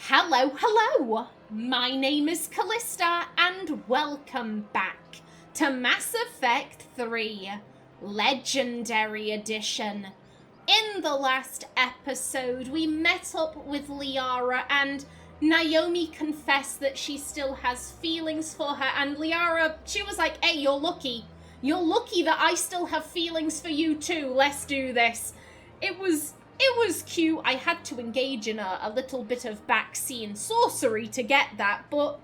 Hello, hello! My name is Callista, and welcome back to Mass Effect 3 Legendary Edition. In the last episode, we met up with Liara, and Naomi confessed that she still has feelings for her, and Liara, she was like, hey, you're lucky. You're lucky that I still have feelings for you too. Let's do this. It was cute. I had to engage in a little bit of back-scene sorcery to get that, but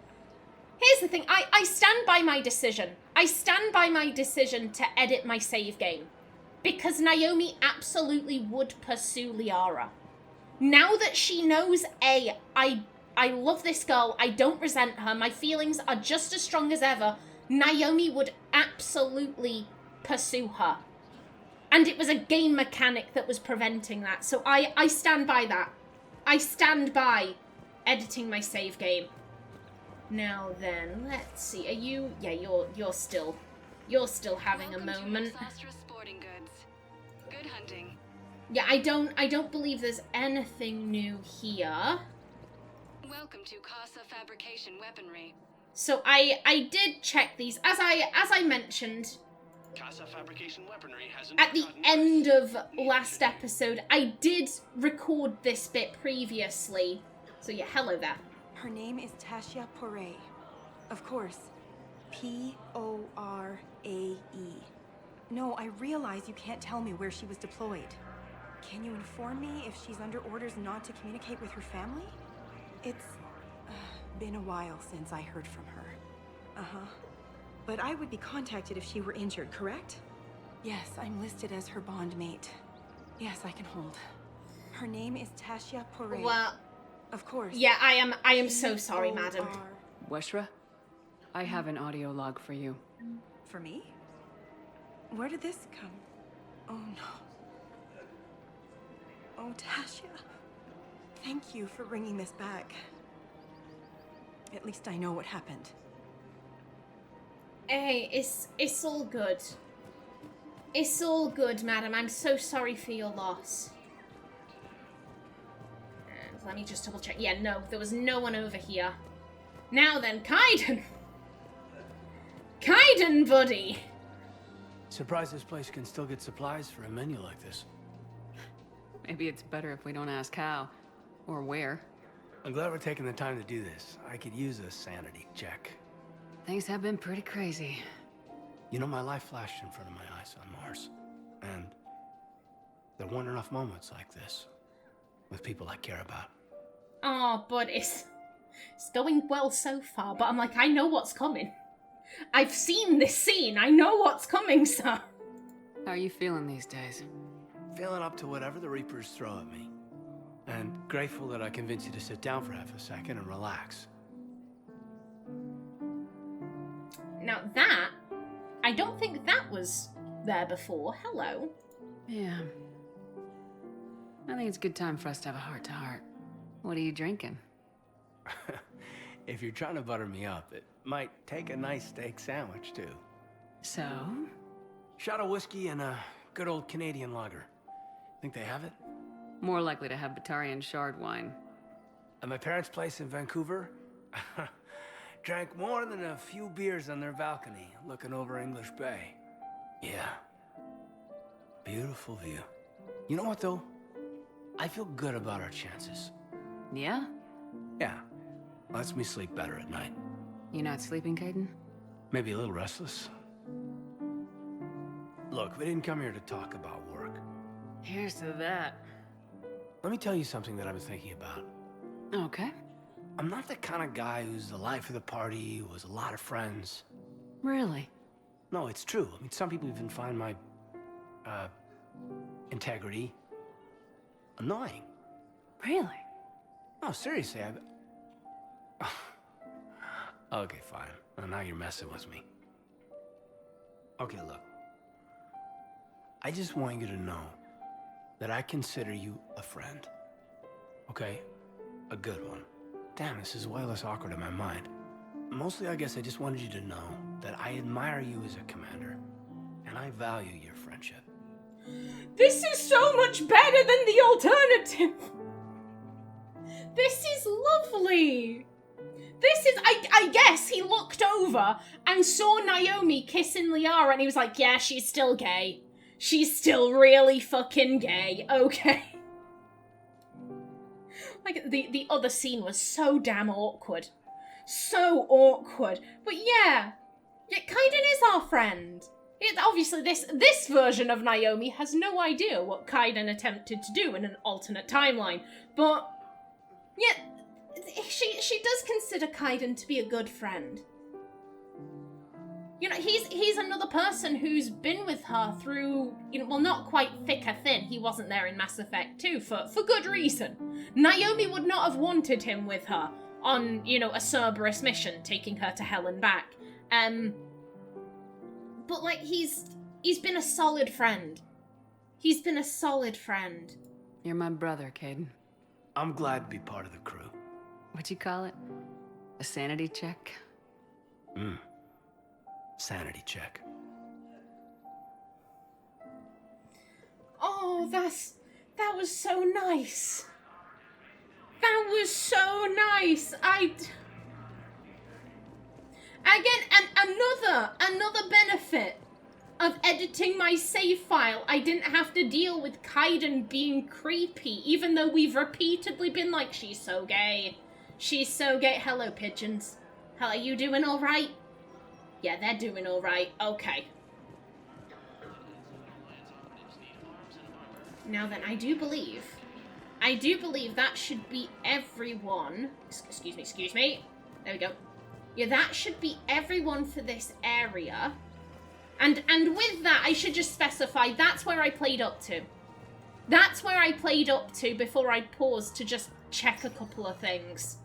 here's the thing. I stand by my decision. I stand by my decision to edit my save game, because Naomi absolutely would pursue Liara. Now that she knows, I love this girl, I don't resent her, my feelings are just as strong as ever, Naomi would absolutely pursue her. And it was a game mechanic that was preventing that. So I stand by that. I stand by editing my save game. Now then, let's see. Are you? Yeah, you're still having a moment. Sporting Goods. Good hunting. Yeah, I don't believe there's anything new here. Welcome to Casa Fabrication Weaponry. So I did check these as I mentioned. Casa Fabrication Weaponry has At the end of last episode, I did record this bit previously. So yeah, hello there. Her name is Tasha Poray. Of course, Porae. No, I realize you can't tell me where she was deployed. Can you inform me if she's under orders not to communicate with her family? It's been a while since I heard from her. Uh-huh. But I would be contacted if she were injured, correct? Yes, I'm listed as her bondmate. Yes, I can hold. Her name is Tasha Poray. Well, of course. Yeah, I am so sorry, madam. Weshra, I have an audio log for you. For me? Where did this come? Oh no. Oh, Tasha. Thank you for bringing this back. At least I know what happened. Hey, it's all good. It's all good, madam. I'm so sorry for your loss. And let me just double check. Yeah, no, there was no one over here. Now then, Kaidan! Kaidan, buddy! Surprised this place can still get supplies for a menu like this. Maybe it's better if we don't ask how or where. I'm glad we're taking the time to do this. I could use a sanity check. Things have been pretty crazy. You know, my life flashed in front of my eyes on Mars. And there weren't enough moments like this with people I care about. Oh, but it's going well so far, but I'm like, I know what's coming. I've seen this scene. I know what's coming, sir. How are you feeling these days? Feeling up to whatever the Reapers throw at me. And grateful that I convinced you to sit down for half a second and relax. Now that, I don't think that was there before. Hello. Yeah. I think it's a good time for us to have a heart-to-heart. What are you drinking? If you're trying to butter me up, it might take a nice steak sandwich, too. So? Shot of whiskey and a good old Canadian lager. Think they have it? More likely to have Batarian shard wine. At my parents' place in Vancouver, drank more than a few beers on their balcony, looking over English Bay. Yeah. Beautiful view. You know what, though? I feel good about our chances. Yeah? Yeah. Lets me sleep better at night. You not sleeping, Kaidan? Maybe a little restless. Look, we didn't come here to talk about work. Here's to that. Let me tell you something that I've been thinking about. Okay. I'm not the kind of guy who's the life of the party, who has a lot of friends. Really? No, it's true. I mean, some people even find my, integrity annoying. Really? No, seriously, Okay, fine. Well, now you're messing with me. Okay, look. I just want you to know that I consider you a friend. Okay? A good one. Damn, this is way less awkward in my mind. Mostly, I guess I just wanted you to know that I admire you as a commander, and I value your friendship. This is so much better than the alternative. This is lovely. This is, I guess he looked over and saw Naomi kissing Liara and he was like, yeah, she's still gay. She's still really fucking gay. Okay. Like, the other scene was so damn awkward. So awkward. But yeah, Kaidan is our friend. Obviously, this version of Naomi has no idea what Kaidan attempted to do in an alternate timeline. But, yeah, she does consider Kaidan to be a good friend. You know, he's another person who's been with her through, you know, well, not quite thick or thin. He wasn't there in Mass Effect 2 for good reason. Naomi would not have wanted him with her on, you know, a Cerberus mission, taking her to hell and back. But, like, he's been a solid friend. He's been a solid friend. You're my brother, Kaidan. I'm glad to be part of the crew. What'd you call it? A sanity check? Sanity check. Oh, that was so nice. That was so nice. Again, another benefit of editing my save file. I didn't have to deal with Kaidan being creepy, even though we've repeatedly been like, she's so gay. She's so gay. Hello, pigeons. How are you doing all right? Yeah, they're doing all right. Okay. Now then, I do believe that should be everyone. Excuse me. There we go. Yeah, that should be everyone for this area. And with that, I should just specify, that's where I played up to. That's where I played up to before I paused to just check a couple of things.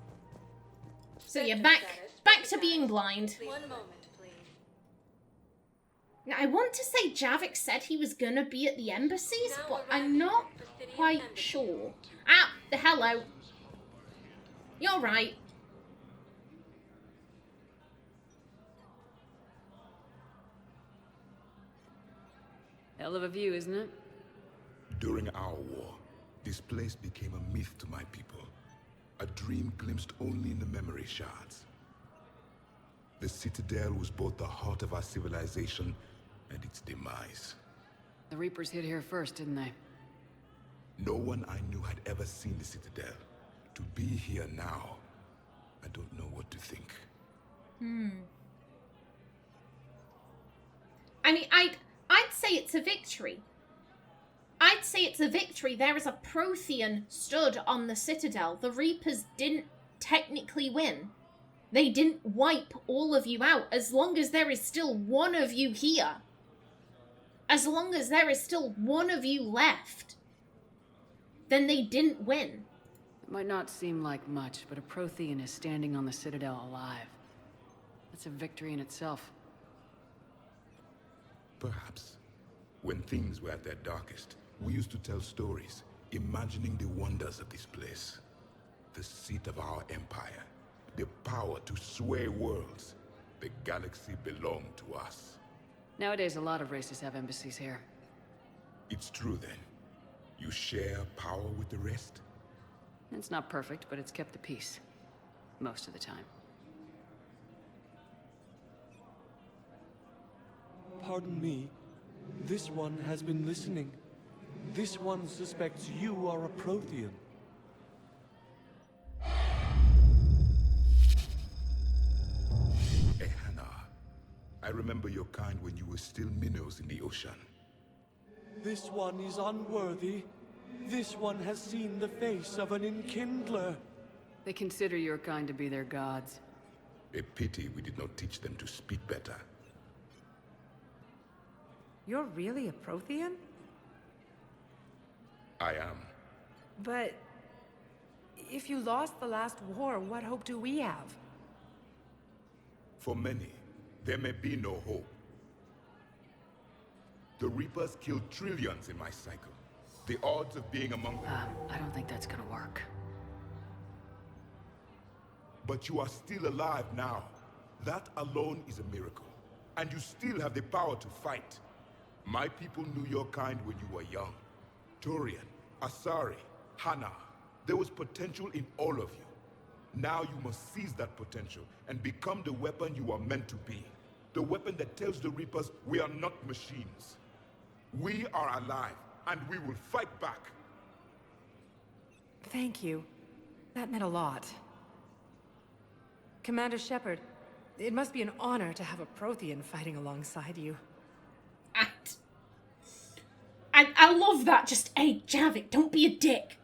So yeah, back to being blind. 1 moment, please. Now, I want to say Javik said he was gonna be at the embassies, but I'm not quite sure. Ah, hello. You're right. Hell of a view, isn't it? During our war, this place became a myth to my people. A dream glimpsed only in the memory shards. The Citadel was both the heart of our civilization and its demise. The Reapers hit here first, didn't they? No one I knew had ever seen the Citadel. To be here now, I don't know what to think. I mean, I'd say it's a victory. I'd say it's a victory. There is a Prothean stood on the Citadel. The Reapers didn't technically win. They didn't wipe all of you out. As long as there is still one of you here. As long as there is still one of you left. Then they didn't win. It might not seem like much, but a Prothean is standing on the Citadel alive. That's a victory in itself. Perhaps. When things were at their darkest, we used to tell stories, imagining the wonders of this place. The seat of our empire. The power to sway worlds. The galaxy belonged to us. Nowadays, a lot of races have embassies here. It's true then. You share power with the rest? It's not perfect, but it's kept the peace. Most of the time. Pardon me. This one has been listening. This one suspects you are a Prothean. Hannah, I remember your kind when you were still minnows in the ocean. This one is unworthy. This one has seen the face of an enkindler. They consider your kind to be their gods. A pity we did not teach them to speak better. You're really a Prothean? I am. But if you lost the last war, what hope do we have? For many, there may be no hope. The Reapers killed trillions in my cycle. The odds of being among them... I don't think that's gonna work. But you are still alive now. That alone is a miracle. And you still have the power to fight. My people knew your kind when you were young. Turian, Asari, Hannah. There was potential in all of you. Now you must seize that potential and become the weapon you are meant to be. The weapon that tells the Reapers we are not machines. We are alive, and we will fight back. Thank you. That meant a lot. Commander Shepard, it must be an honor to have a Prothean fighting alongside you. I love that. Just, hey, Javik, don't be a dick.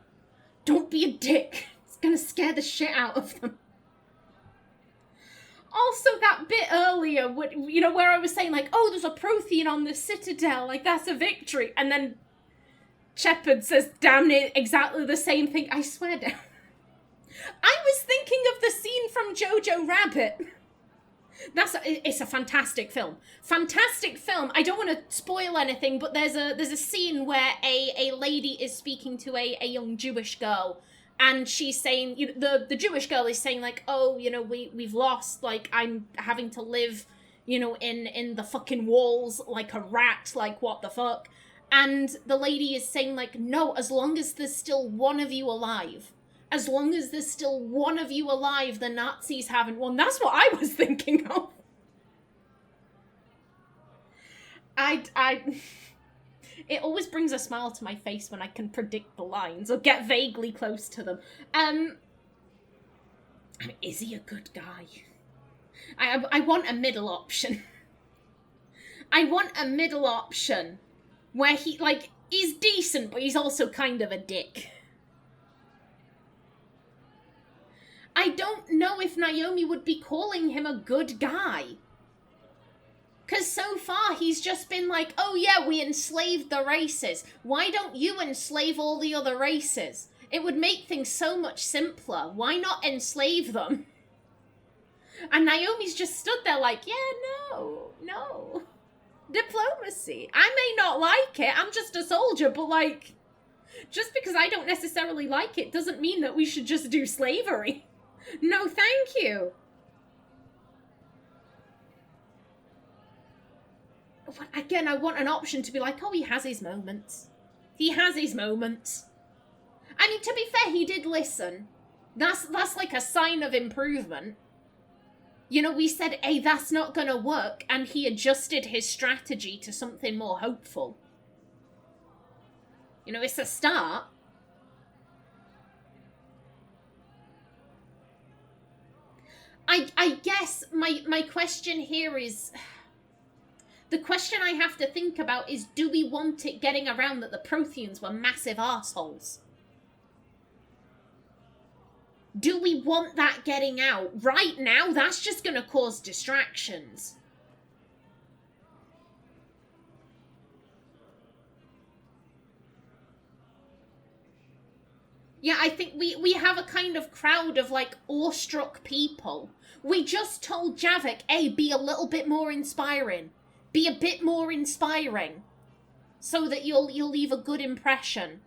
Don't be a dick. It's gonna scare the shit out of them. Also, that bit earlier, you know, where I was saying, like, oh, there's a Prothean on the Citadel, like, that's a victory. And then Shepard says damn near exactly the same thing. I swear down. I was thinking of the scene from Jojo Rabbit. It's a fantastic film. Fantastic film. I don't want to spoil anything, but there's a scene where a lady is speaking to a young Jewish girl, and she's saying, you know, the Jewish girl is saying, like, oh, you know, we've lost, like, I'm having to live, you know, in the fucking walls like a rat, like, what the fuck? And the lady is saying, like, no, as long as there's still one of you alive. As long as there's still one of you alive, the Nazis haven't won. That's what I was thinking of. It always brings a smile to my face when I can predict the lines or get vaguely close to them. Is he a good guy? I want a middle option. I want a middle option where he, like, he's decent, but he's also kind of a dick. I don't know if Naomi would be calling him a good guy. Because so far he's just been like, oh yeah, we enslaved the races. Why don't you enslave all the other races? It would make things so much simpler. Why not enslave them? And Naomi's just stood there like, yeah, no. Diplomacy. I may not like it, I'm just a soldier, but like, just because I don't necessarily like it doesn't mean that we should just do slavery. No, thank you. Again, I want an option to be like, oh, he has his moments. He has his moments. I mean, to be fair, he did listen. That's like a sign of improvement. You know, we said, hey, that's not gonna work, and he adjusted his strategy to something more hopeful. You know, it's a start. I guess my question here is... The question I have to think about is, do we want it getting around that the Protheans were massive arseholes? Do we want that getting out? Right now, that's just going to cause distractions. Yeah, I think we have a kind of crowd of, like, awestruck people. We just told Javik, hey, be a little bit more inspiring. Be a bit more inspiring. So that you'll leave a good impression.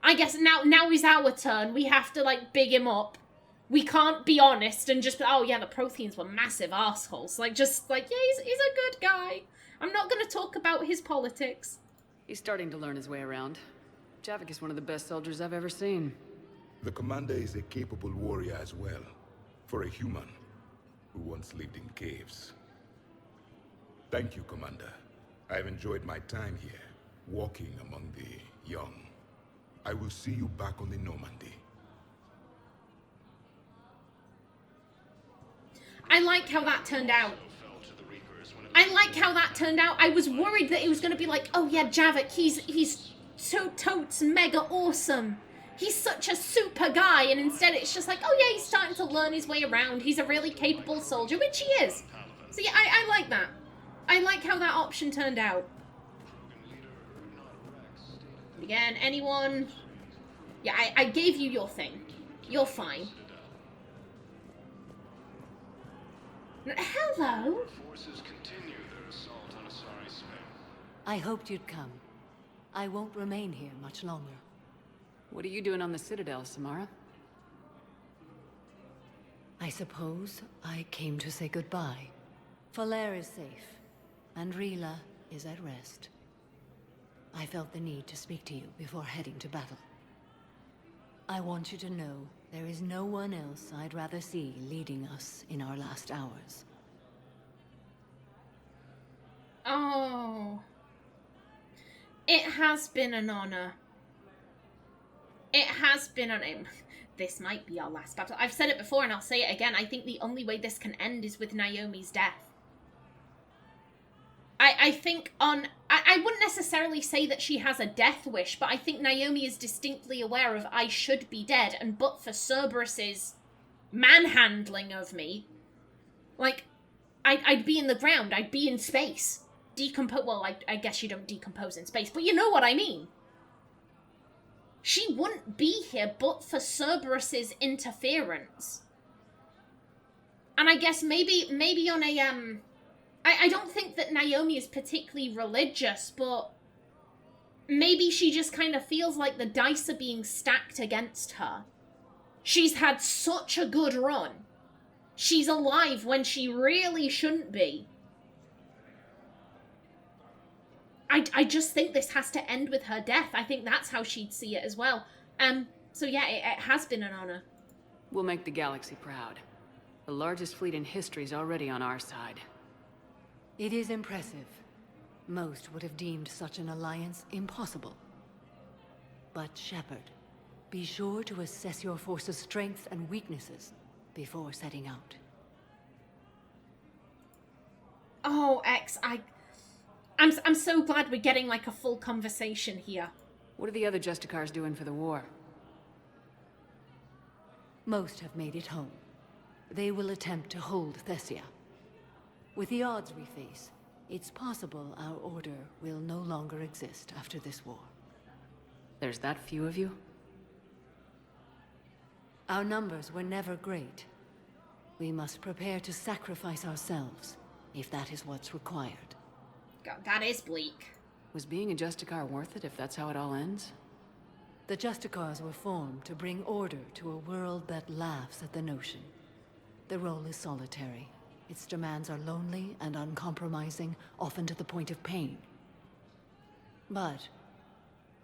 I guess now is our turn. We have to, like, big him up. We can't be honest and just be, oh yeah, the Protheans were massive assholes. Like, just, like, yeah, he's a good guy. I'm not going to talk about his politics. He's starting to learn his way around. Javik is one of the best soldiers I've ever seen. The commander is a capable warrior as well, for a human who once lived in caves. Thank you, Commander. I've enjoyed my time here, walking among the young. I will see you back on the Normandy. I like how that turned out. I like how that turned out. I was worried that it was going to be like, oh yeah, Javik, he's so totes mega awesome. He's such a super guy, and instead it's just like, oh yeah, he's starting to learn his way around. He's a really capable soldier, which he is. So yeah, I like that. I like how that option turned out. Again, anyone? Yeah, I gave you your thing. You're fine. Hello? I hoped you'd come. I won't remain here much longer. What are you doing on the Citadel, Samara? I suppose I came to say goodbye. Falair is safe, and Rila is at rest. I felt the need to speak to you before heading to battle. I want you to know there is no one else I'd rather see leading us in our last hours. Oh. It has been an honor. It has been an... This might be our last battle. I've said it before and I'll say it again. I think the only way this can end is with Naomi's death. I think I wouldn't necessarily say that she has a death wish, but I think Naomi is distinctly aware of I should be dead, and but for Cerberus's manhandling of me, like, I'd be in the ground, I'd be in space. Well, I guess you don't decompose in space, but you know what I mean. She wouldn't be here but for Cerberus's interference. And I guess maybe on a, I don't think that Naomi is particularly religious, but maybe she just kind of feels like the dice are being stacked against her. She's had such a good run. She's alive when she really shouldn't be. I just think this has to end with her death. I think that's how she'd see it as well. So yeah, it has been an honor. We'll make the galaxy proud. The largest fleet in history is already on our side. It is impressive. Most would have deemed such an alliance impossible. But Shepard, be sure to assess your force's strengths and weaknesses before setting out. Oh, X, I'm so glad we're getting like a full conversation here. What are the other Justicars doing for the war? Most have made it home. They will attempt to hold Thessia. With the odds we face, it's possible our order will no longer exist after this war. There's that few of you? Our numbers were never great. We must prepare to sacrifice ourselves, if that is what's required. God, that is bleak. Was being a Justicar worth it if that's how it all ends? The Justicars were formed to bring order to a world that laughs at the notion. The role is solitary. Its demands are lonely and uncompromising, often to the point of pain. But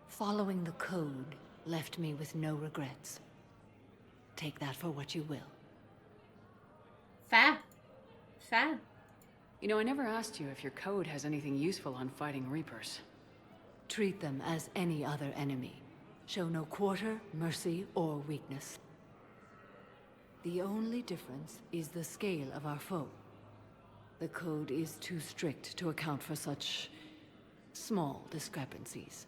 following the code left me with no regrets. Take that for what you will. Fair. Fair. You know, I never asked you if your code has anything useful on fighting Reapers. Treat them as any other enemy. Show no quarter, mercy, or weakness. The only difference is the scale of our foe. The code is too strict to account for such small discrepancies.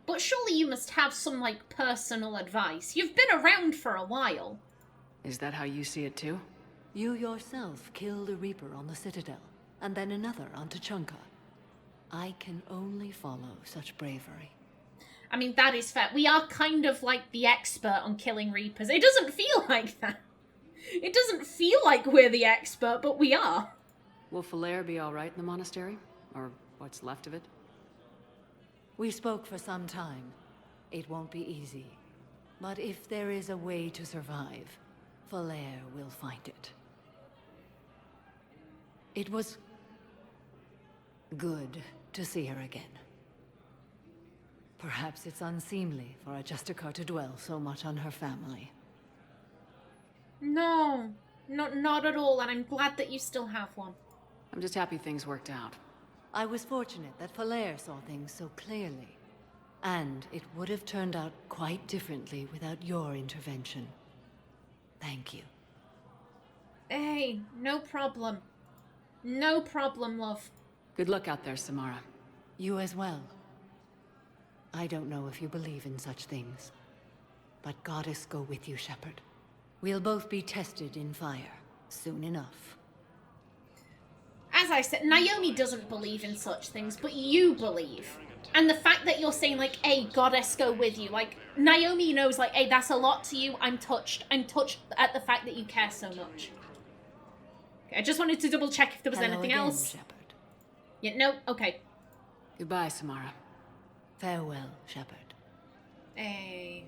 But surely you must have some, like, personal advice. You've been around for a while. Is that how you see it too? You yourself killed a Reaper on the Citadel, and then another on Tuchanka. I can only follow such bravery. I mean, that is fair. We are kind of like the expert on killing Reapers. It doesn't feel like that. It doesn't feel like we're the expert, but we are. Will Falere be alright in the monastery? Or what's left of it? We spoke for some time. It won't be easy. But if there is a way to survive, Falere will find it. It was good to see her again. Perhaps it's unseemly for a Justicar to dwell so much on her family. No, not at all, and I'm glad that you still have one. I'm just happy things worked out. I was fortunate that Falere saw things so clearly. And it would have turned out quite differently without your intervention. Thank you. Hey, no problem. No problem, love. Good luck out there, Samara. You as well. I don't know if you believe in such things, but Goddess go with you, Shepard. We'll both be tested in fire, soon enough. As I said, Naomi doesn't believe in such things, but you believe. And the fact that you're saying, like, hey, Goddess go with you, like, Naomi knows, like, hey, that's a lot to you. I'm touched. I'm touched at the fact that you care so much. Okay, I just wanted to double check if there was anything again, else. Shepard. Yeah, no? Okay. Goodbye, Samara. Farewell, Shepard. Hey.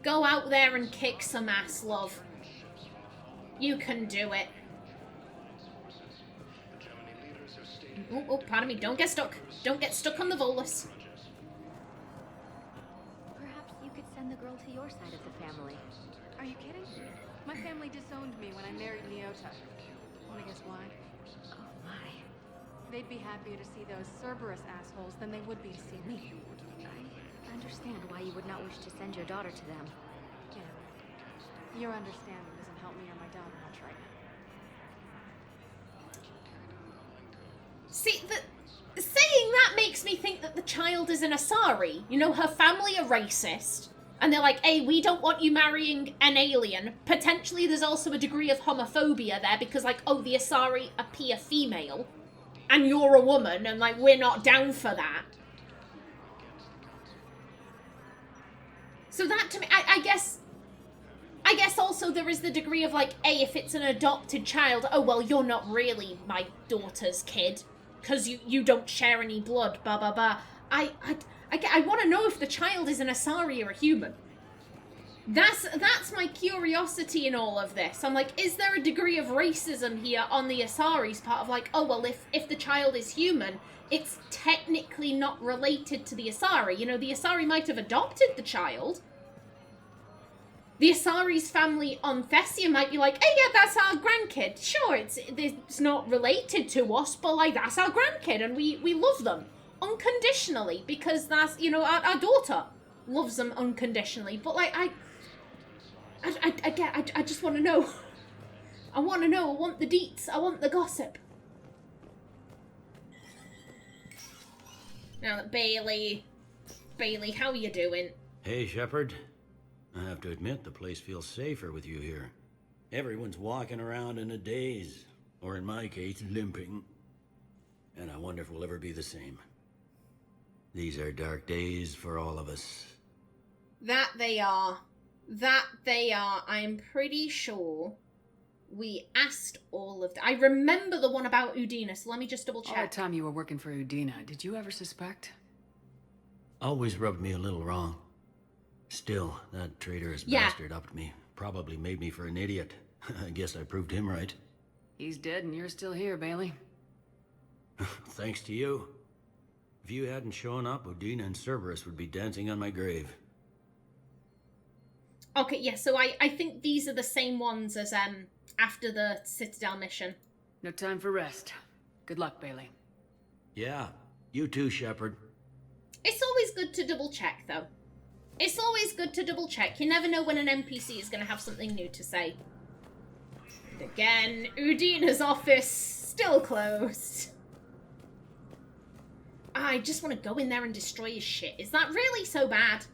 Go out there and kick some ass, love. You can do it. Oh, pardon me. Don't get stuck. Don't get stuck on the Volus. Perhaps you could send the your side of the family. Are you kidding? My family disowned me when I married Leota. Wanna guess why? Oh my. They'd be happier to see those Cerberus assholes than they would be to see me. I understand why you would not wish to send your daughter to them. Yeah. Your understanding doesn't help me or my daughter much right now. See, saying that makes me think that the child is an Asari. You know, her family are racist. And they're like, hey, we don't want you marrying an alien. Potentially there's also a degree of homophobia there because, like, oh, the Asari appear female. And you're a woman, and, like, we're not down for that. So that, to me, I guess also there is the degree of, like, hey, if it's an adopted child, oh, well, you're not really my daughter's kid. Because you don't share any blood, blah, blah, blah. I want to know if the child is an Asari or a human. That's my curiosity in all of this. I'm like, is there a degree of racism here on the Asari's part of like, oh, well, if the child is human, it's technically not related to the Asari. You know, the Asari might have adopted the child. The Asari's family on Thessia might be like, hey, yeah, that's our grandkid. Sure, it's not related to us, but, like, that's our grandkid, and we love them unconditionally because that's, you know, our daughter loves them unconditionally. But, like, I just want to know. I want to know. I want the deets. I want the gossip. Now, Bailey, how are you doing? Hey, Shepard. I have to admit, the place feels safer with you here. Everyone's walking around in a daze, or in my case, limping. And I wonder if we'll ever be the same. These are dark days for all of us. That they are. I'm pretty sure we asked all of I remember the one about Udina, so let me just double check. All that time you were working for Udina, did you ever suspect? Always rubbed me a little wrong. Still, that traitorous bastard upped me. Probably made me for an idiot. I guess I proved him right. He's dead and you're still here, Bailey. Thanks to you. If you hadn't shown up, Udina and Cerberus would be dancing on my grave. Okay, yeah, so I think these are the same ones as after the Citadel mission. No time for rest. Good luck, Bailey. Yeah, you too, Shepard. It's always good to double check, though. It's always good to double check. You never know when an NPC is going to have something new to say. And again, Udina's office still closed. I just want to go in there and destroy his shit. Is that really so bad?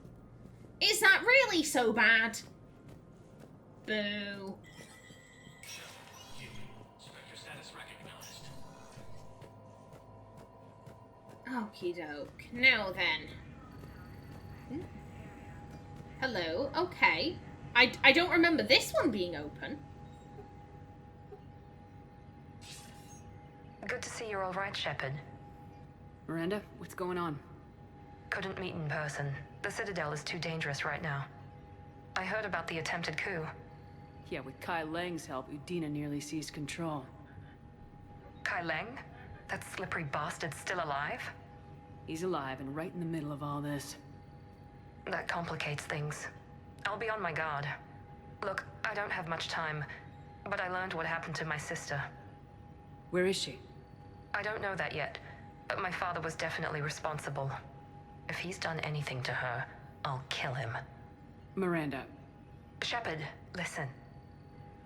Is that really so bad? Boo. Okie doke. Now then. Hello. Okay. I don't remember this one being open. Good to see you're all right, Shepard. Miranda, what's going on? Couldn't meet in person. The Citadel is too dangerous right now. I heard about the attempted coup. Yeah, with Kai Lang's help, Udina nearly seized control. Kai Lang? That slippery bastard's still alive? He's alive and right in the middle of all this. That complicates things. I'll be on my guard. Look, I don't have much time, but I learned what happened to my sister. Where is she? I don't know that yet, but my father was definitely responsible. If he's done anything to her, I'll kill him. Miranda. Shepard, listen.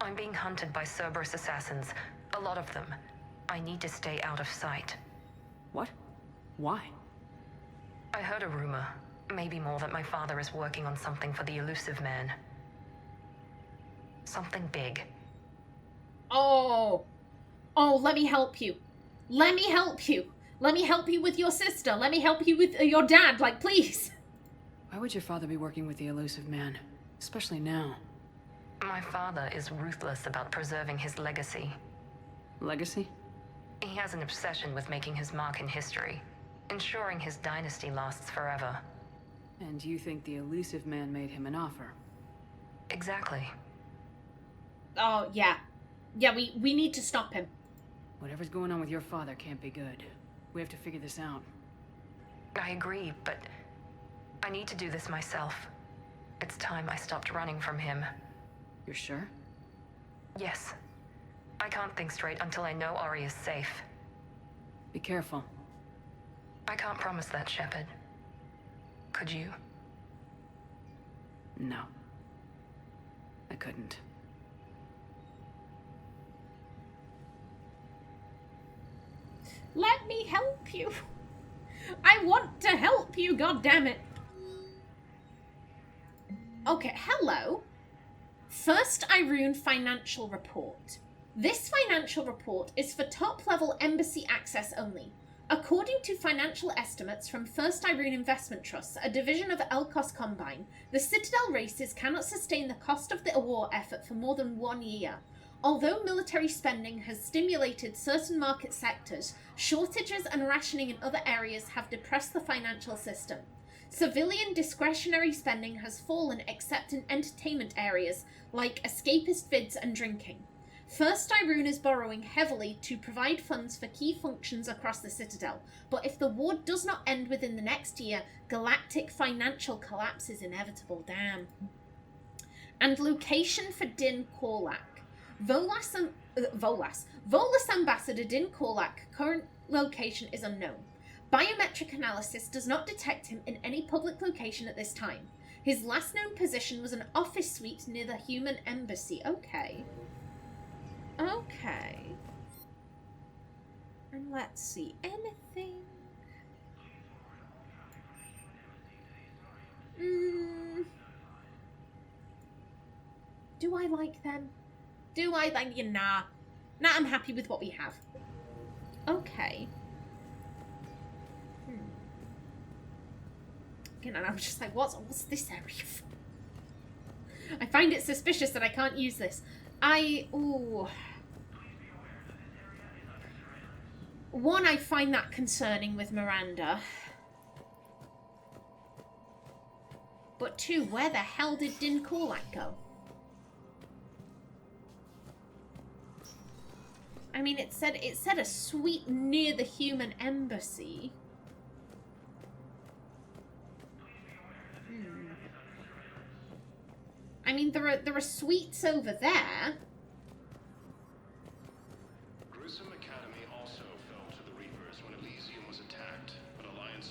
I'm being hunted by Cerberus assassins. A lot of them. I need to stay out of sight. What? Why? I heard a rumor. Maybe more, that my father is working on something for the elusive man. Something big. Oh, let me help you. Let me help you. Let me help you with your sister. Let me help you with your dad, like, please. Why would your father be working with the elusive man? Especially now. My father is ruthless about preserving his legacy. Legacy? He has an obsession with making his mark in history, ensuring his dynasty lasts forever. And you think the elusive man made him an offer? Exactly. Oh, yeah. Yeah, we need to stop him. Whatever's going on with your father can't be good. We have to figure this out. I agree, but I need to do this myself. It's time I stopped running from him. You're sure? Yes. I can't think straight until I know Ori is safe. Be careful. I can't promise that, Shepard. Could you? No. I couldn't. Let me help you. I want to help you, goddammit. Okay, hello. First Irune financial report. This financial report is for top-level embassy access only. According to financial estimates from First Irune Investment Trust, a division of Elkos Combine, the Citadel races cannot sustain the cost of the war effort for more than 1 year. Although military spending has stimulated certain market sectors, shortages and rationing in other areas have depressed the financial system. Civilian discretionary spending has fallen except in entertainment areas like escapist vids and drinking. First Irune is borrowing heavily to provide funds for key functions across the Citadel, but if the war does not end within the next year, galactic financial collapse is inevitable. Damn. And location for Din Korlak. Volas Ambassador Din Korlak current location is unknown. Biometric analysis does not detect him in any public location at this time. His last known position was an office suite near the human embassy. Okay. Okay. And let's see. Anything? Do I like them? Do I like you? Nah. Nah, I'm happy with what we have. Okay. Again, and I'm just like, what's this area for? I find it suspicious that I can't use this. One, I find that concerning with Miranda. But two, where the hell did Din Korlak go? I mean, it said a suite near the human embassy. I mean, there are suites over there.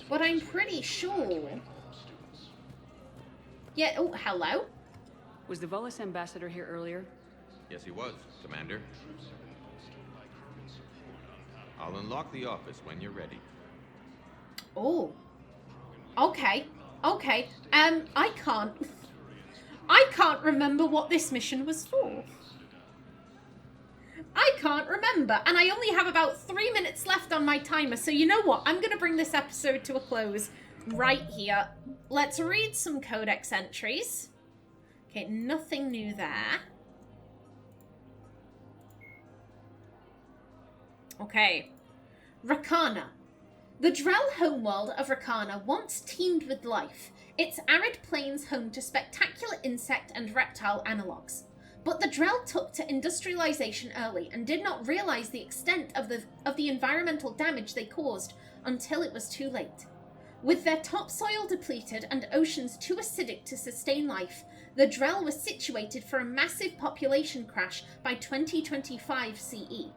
But I'm pretty sure. Yeah, oh, hello? Was the Volas ambassador here earlier? Yes, he was, Commander. I'll unlock the office when you're ready. Oh. Okay. Okay. I can't remember what this mission was for. I can't remember, and I only have about 3 minutes left on my timer, so you know what? I'm going to bring this episode to a close right here. Let's read some codex entries. Okay, nothing new there. Okay. Rakana. The Drell homeworld of Rakana once teemed with life, its arid plains home to spectacular insect and reptile analogues. But the Drell took to industrialization early and did not realize the extent of the environmental damage they caused until it was too late. With their topsoil depleted and oceans too acidic to sustain life, the Drell was situated for a massive population crash by 2025 CE.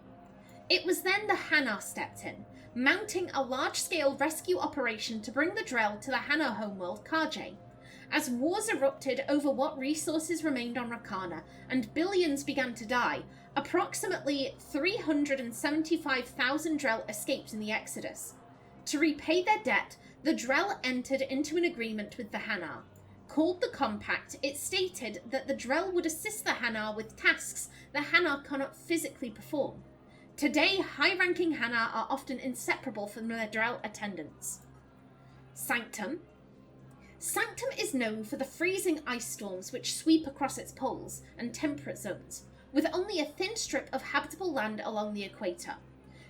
It was then the Hanar stepped in, mounting a large-scale rescue operation to bring the Drell to the Hanar homeworld Kajay. As wars erupted over what resources remained on Rakana and billions began to die, approximately 375,000 Drell escaped in the Exodus. To repay their debt, the Drell entered into an agreement with the Hanar. Called the Compact, it stated that the Drell would assist the Hanar with tasks the Hanar cannot physically perform. Today, high-ranking Hanar are often inseparable from their Drell attendants. Sanctum. Sanctum is known for the freezing ice storms which sweep across its poles and temperate zones, with only a thin strip of habitable land along the equator.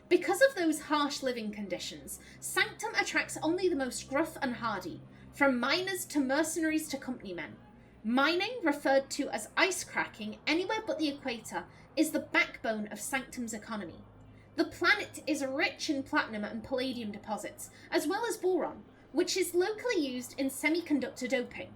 Because of those harsh living conditions, Sanctum attracts only the most gruff and hardy, from miners to mercenaries to company men. Mining, referred to as ice cracking anywhere but the equator, is the backbone of Sanctum's economy. The planet is rich in platinum and palladium deposits, as well as boron, which is locally used in semiconductor doping.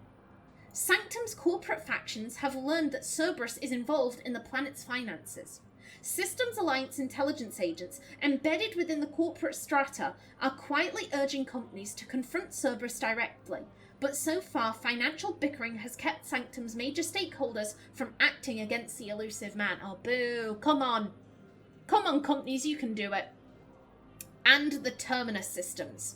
Sanctum's corporate factions have learned that Cerberus is involved in the planet's finances. Systems Alliance intelligence agents embedded within the corporate strata are quietly urging companies to confront Cerberus directly, but so far financial bickering has kept Sanctum's major stakeholders from acting against the elusive man. Oh, boo. Come on. Come on, companies, you can do it. And the Terminus systems.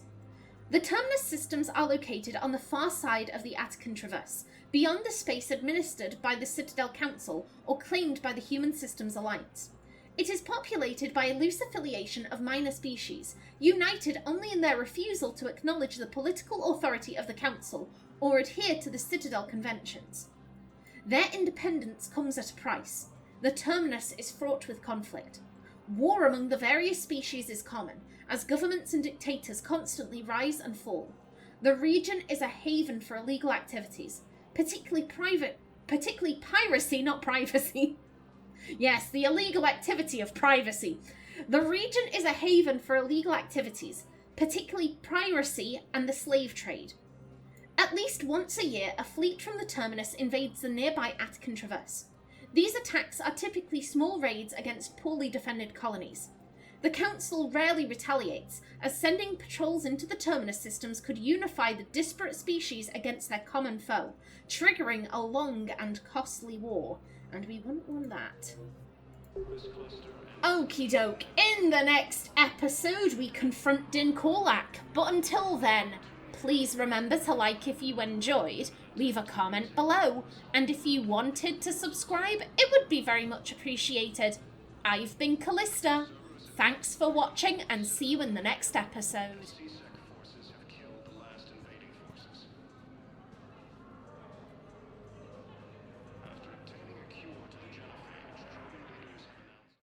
The Terminus systems are located on the far side of the Attican Traverse, beyond the space administered by the Citadel Council or claimed by the Human Systems Alliance. It is populated by a loose affiliation of minor species, united only in their refusal to acknowledge the political authority of the Council or adhere to the Citadel conventions. Their independence comes at a price. The Terminus is fraught with conflict. War among the various species is common, as governments and dictators constantly rise and fall. The region is a haven for illegal activities, particularly piracy, not privacy. Yes, the illegal activity of privacy. The region is a haven for illegal activities, particularly piracy and the slave trade. At least once a year, a fleet from the Terminus invades the nearby Attican Traverse. These attacks are typically small raids against poorly defended colonies. The Council rarely retaliates, as sending patrols into the Terminus systems could unify the disparate species against their common foe, triggering a long and costly war, and we wouldn't want that. Okie doke, in the next episode we confront Din Korlak, but until then, please remember to like if you enjoyed, leave a comment below, and if you wanted to subscribe, it would be very much appreciated. I've been Callista. Thanks for watching, and see you in the next episode.